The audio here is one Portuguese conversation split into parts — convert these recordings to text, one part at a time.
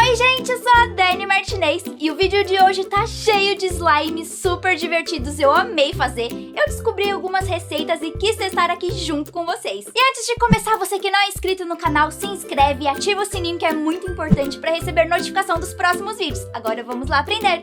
Oi gente, eu sou a Dani Martinez e o vídeo de hoje tá cheio de slimes super divertidos, eu amei fazer. Eu descobri algumas receitas e quis testar aqui junto com vocês. E antes de começar, você que não é inscrito no canal, se inscreve e ativa o sininho que é muito importante para receber notificação dos próximos vídeos. Agora vamos lá aprender!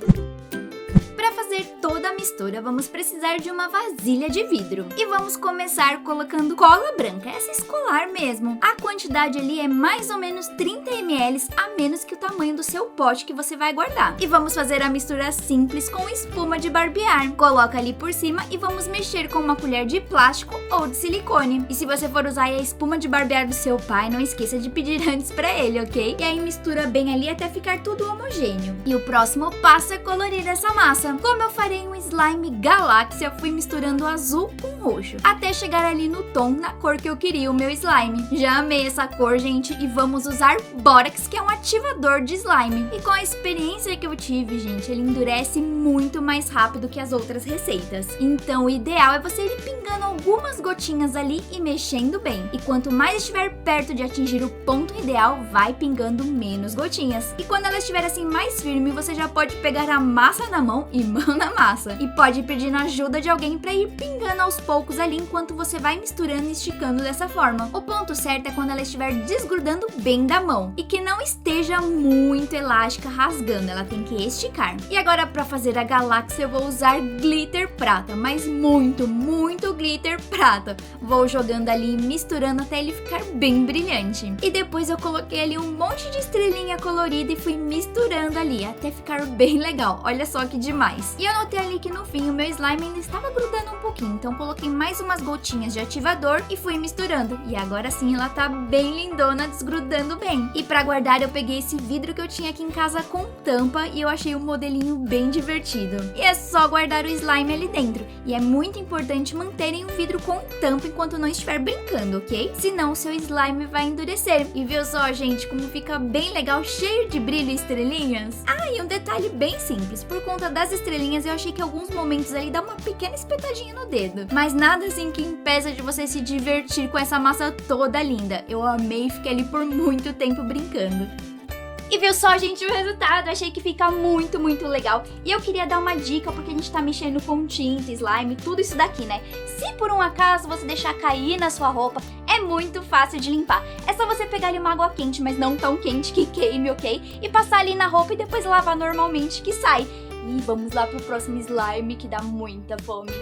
Para fazer toda a mistura, vamos precisar de uma vasilha de vidro. E vamos começar colocando cola branca, essa escolar mesmo. A quantidade ali é mais ou menos 30 ml, a menos que o tamanho do seu pote que você vai guardar. E vamos fazer a mistura simples com espuma de barbear. Coloca ali por cima e vamos mexer com uma colher de plástico ou de silicone. E se você for usar a espuma de barbear do seu pai, não esqueça de pedir antes para ele, ok? E aí mistura bem ali até ficar tudo homogêneo. E o próximo passo é colorir essa massa. Como eu farei um slime galáxia, fui misturando azul com roxo, até chegar ali no tom, na cor que eu queria o meu slime. Já amei essa cor, gente, e vamos usar bórax, que é um ativador de slime. E com a experiência que eu tive, gente, ele endurece muito mais rápido que as outras receitas. Então o ideal é você ir pingando algumas gotinhas ali e mexendo bem. E quanto mais estiver perto de atingir o ponto ideal, vai pingando menos gotinhas. E quando ela estiver assim mais firme, você já pode pegar a massa na mão e mão na massa. E pode pedir ajuda de alguém para ir pingando aos poucos ali enquanto você vai misturando e esticando dessa forma. O ponto certo é quando ela estiver desgrudando bem da mão e que não esteja muito elástica, rasgando, ela tem que esticar. E agora para fazer a galáxia eu vou usar glitter prata, mas muito glitter prata. Vou jogando ali e misturando até ele ficar bem brilhante. E depois eu coloquei ali um monte de estrelinha colorida e fui misturando ali até ficar bem legal. Olha só que demais. E eu notei ali que no fim o meu slime ainda estava grudando um pouquinho, então coloquei mais umas gotinhas de ativador e fui misturando. E agora sim ela tá bem lindona, desgrudando bem. E pra guardar eu peguei esse vidro que eu tinha aqui em casa com tampa e eu achei o modelinho bem divertido. E é só guardar o slime ali dentro. E é muito importante manterem o vidro com tampa enquanto não estiver brincando, ok? Senão o seu slime vai endurecer. E viu só, gente, como fica bem legal, cheio de brilho e estrelinhas? Ah, e um detalhe bem simples, por conta das estrelinhas eu achei que em alguns momentos ali dá uma pequena espetadinha no dedo. Mas nada assim que impeça de você se divertir com essa massa toda linda. Eu amei e fiquei ali por muito tempo brincando. E viu só, gente, o resultado? Achei que fica muito legal. E eu queria dar uma dica, porque a gente tá mexendo com tinta, slime, tudo isso daqui, né? Se por um acaso você deixar cair na sua roupa, é muito fácil de limpar. É só você pegar ali uma água quente, mas não tão quente que queime, ok? E passar ali na roupa e depois lavar normalmente que sai. E vamos lá pro próximo slime que dá muita fome.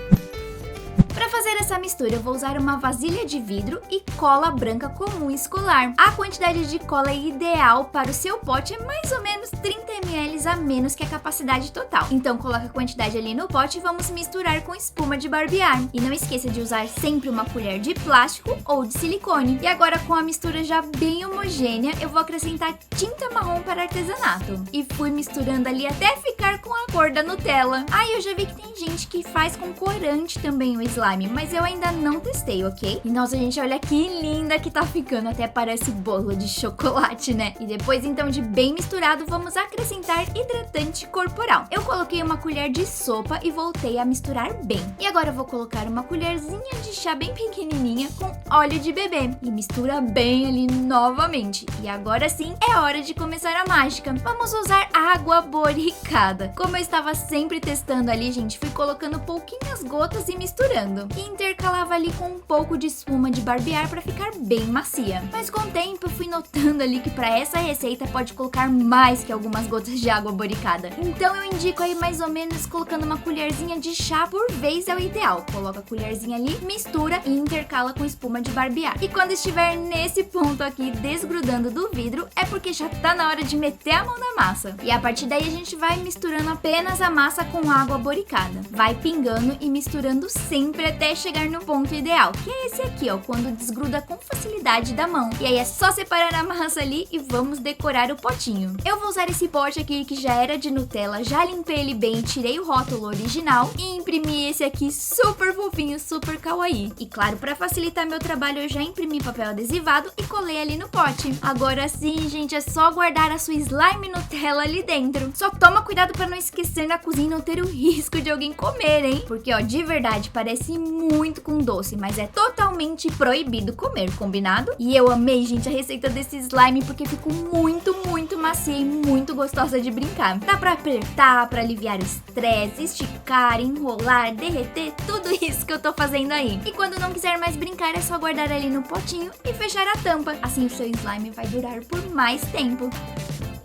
Para fazer essa mistura, eu vou usar uma vasilha de vidro e cola branca comum escolar. A quantidade de cola ideal para o seu pote é mais ou menos 30 ml a menos que a capacidade total. Então coloca a quantidade ali no pote e vamos misturar com espuma de barbear. E não esqueça de usar sempre uma colher de plástico ou de silicone. E agora com a mistura já bem homogênea, eu vou acrescentar tinta marrom para artesanato. E fui misturando ali até ficar com a cor da Nutella. Ah, eu já vi que tem gente que faz com corante também o slime, mas eu ainda não testei, ok? E nossa, gente, olha que linda que tá ficando, até parece bolo de chocolate, né? E depois então de bem misturado, vamos acrescentar hidratante corporal. Eu coloquei uma colher de sopa e voltei a misturar bem. E agora eu vou colocar uma colherzinha de chá bem pequenininha com óleo de bebê e mistura bem ali novamente. E agora sim é hora de começar a mágica. Vamos usar água boricada. Como eu estava sempre testando ali, gente, fui colocando pouquinhas gotas e misturando. E intercalava ali com um pouco de espuma de barbear para ficar bem macia. Mas com o tempo eu fui notando ali que para essa receita pode colocar mais que algumas gotas de água boricada. Então eu indico aí mais ou menos colocando uma colherzinha de chá por vez é o ideal. Coloca a colherzinha ali, mistura e intercala com espuma de barbear. E quando estiver nesse ponto aqui desgrudando do vidro, é porque já tá na hora de meter a mão na massa. E a partir daí a gente vai misturando apenas a massa com água boricada. Vai pingando e misturando sempre até chegar no ponto ideal, que é esse aqui, ó, quando desgruda com facilidade da mão. E aí é só separar a massa ali e vamos decorar o potinho. Eu vou usar esse pote aqui que já era de Nutella, já limpei ele bem, tirei o rótulo original e imprimi esse aqui super fofinho, super kawaii. E claro, para facilitar meu trabalho, eu já imprimi papel adesivado e colei ali no pote. Agora sim, gente, é só guardar a sua slime Nutella ali dentro. Só toma cuidado para não esquecer na cozinha, não ter o risco de alguém comer, hein? Porque, ó, de verdade, parece parece muito com doce, mas é totalmente proibido comer, combinado? E eu amei, gente, a receita desse slime porque ficou muito macia e muito gostosa de brincar. Dá pra apertar, pra aliviar o estresse, esticar, enrolar, derreter, tudo isso que eu tô fazendo aí. E quando não quiser mais brincar, é só guardar ali no potinho e fechar a tampa. Assim o seu slime vai durar por mais tempo.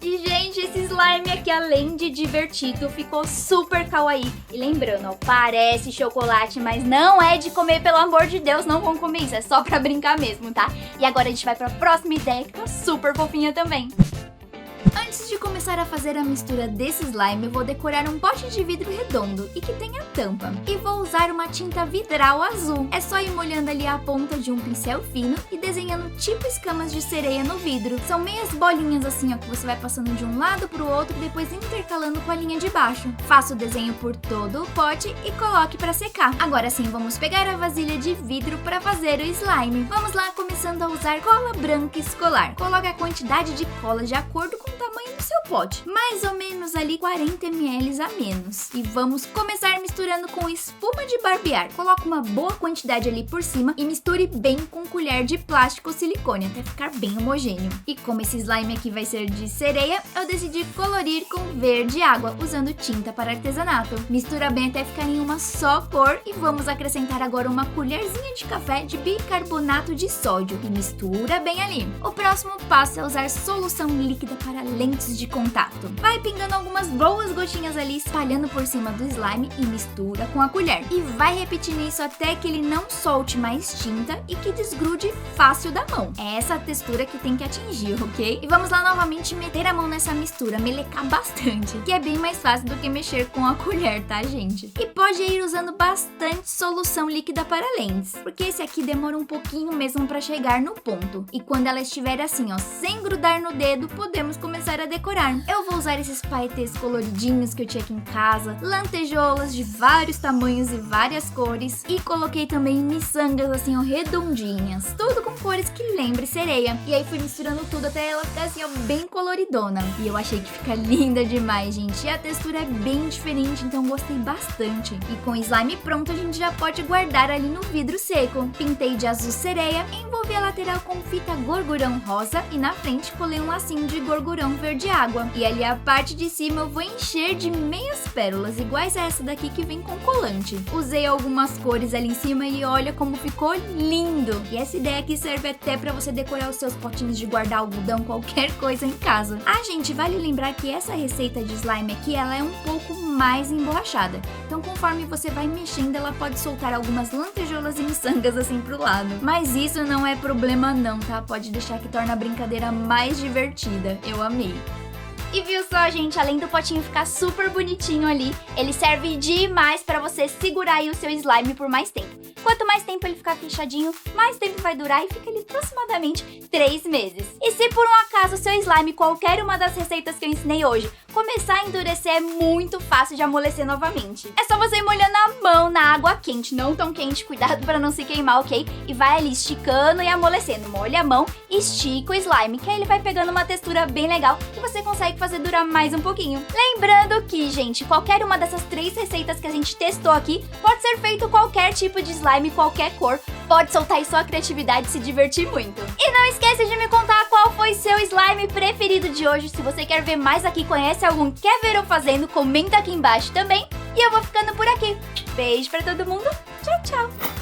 E, gente, esse slime aqui, além de divertido, ficou super kawaii. E lembrando, ó, parece chocolate, mas não é de comer, pelo amor de Deus, não vão comer isso, é só pra brincar mesmo, tá? E agora a gente vai pra próxima ideia, que tá super fofinha também. Antes de começar a fazer a mistura desse slime, eu vou decorar um pote de vidro redondo e que tenha tampa. E vou usar uma tinta vidral azul. É só ir molhando ali a ponta de um pincel fino e desenhando tipo escamas de sereia no vidro. São meias bolinhas assim, ó, que você vai passando de um lado pro outro e depois intercalando com a linha de baixo. Faça o desenho por todo o pote e coloque pra secar. Agora sim, vamos pegar a vasilha de vidro para fazer o slime. Vamos lá, começando a usar cola branca escolar. Coloque a quantidade de cola de acordo com o tamanho do seu pote, mais ou menos ali 40 ml a menos. E vamos começar misturando com espuma de barbear. Coloque uma boa quantidade ali por cima e misture bem com colher de plástico ou silicone até ficar bem homogêneo. E como esse slime aqui vai ser de sereia, eu decidi colorir com verde água, usando tinta para artesanato. Mistura bem até ficar em uma só cor e vamos acrescentar agora uma colherzinha de café de bicarbonato de sódio e mistura bem ali. O próximo passo é usar solução líquida para lentes de contato. Vai pingando algumas boas gotinhas ali, espalhando por cima do slime e mistura com a colher. E vai repetindo isso até que ele não solte mais tinta e que desgrude fácil da mão. É essa a textura que tem que atingir, ok? E vamos lá novamente meter a mão nessa mistura, melecar bastante, que é bem mais fácil do que mexer com a colher, tá, gente? E pode ir usando bastante solução líquida para lentes, porque esse aqui demora um pouquinho mesmo para chegar no ponto. E quando ela estiver assim, ó, sem grudar no dedo, podemos começar a decorar. Eu vou usar esses paetês coloridinhos que eu tinha aqui em casa, lantejoulas de vários tamanhos e várias cores, e coloquei também miçangas assim, ó, redondinhas, tudo com cores que lembre sereia. E aí fui misturando tudo até ela ficar assim, ó, bem coloridona. E eu achei que fica linda demais, gente. E a textura é bem diferente, então gostei bastante. E com o slime pronto, a gente já pode guardar ali no vidro seco. Pintei de azul sereia, envolvi a lateral com fita gorgurão rosa e na frente colei um lacinho de gorgurão verde água. E ali a parte de cima eu vou encher de meias pérolas, iguais a essa daqui que vem com colante. Usei algumas cores ali em cima e olha como ficou lindo! E essa ideia aqui serve até pra você decorar os seus potinhos de guardar algodão, qualquer coisa em casa. Ah, gente, vale lembrar que essa receita de slime aqui, ela é um pouco mais emborrachada. Então, conforme você vai mexendo, ela pode soltar algumas lantejoulas e miçangas assim pro lado. Mas isso não é problema não, tá? Pode deixar que torna a brincadeira mais divertida. Eu amei. E viu só, gente, além do potinho ficar super bonitinho ali, ele serve demais pra você segurar aí o seu slime por mais tempo. Quanto mais tempo ele ficar fechadinho, mais tempo vai durar e fica ali aproximadamente 3 meses. E se por um acaso o seu slime, qualquer uma das receitas que eu ensinei hoje, começar a endurecer, é muito fácil de amolecer novamente. É só você ir molhando a mão na água quente, não tão quente, cuidado pra não se queimar, ok? E vai ali esticando e amolecendo. Molha a mão e estica o slime, que aí ele vai pegando uma textura bem legal e você consegue fazer durar mais um pouquinho. Lembrando que, gente, qualquer uma dessas 3 receitas que a gente testou aqui pode ser feito qualquer tipo de slime, qualquer cor. Pode soltar aí sua criatividade e se divertir muito. E não esqueça de me contar qual foi seu slime preferido de hoje. Se você quer ver mais aqui, conhece algum, quer ver eu fazendo, comenta aqui embaixo também. E eu vou ficando por aqui. Beijo pra todo mundo. Tchau, tchau.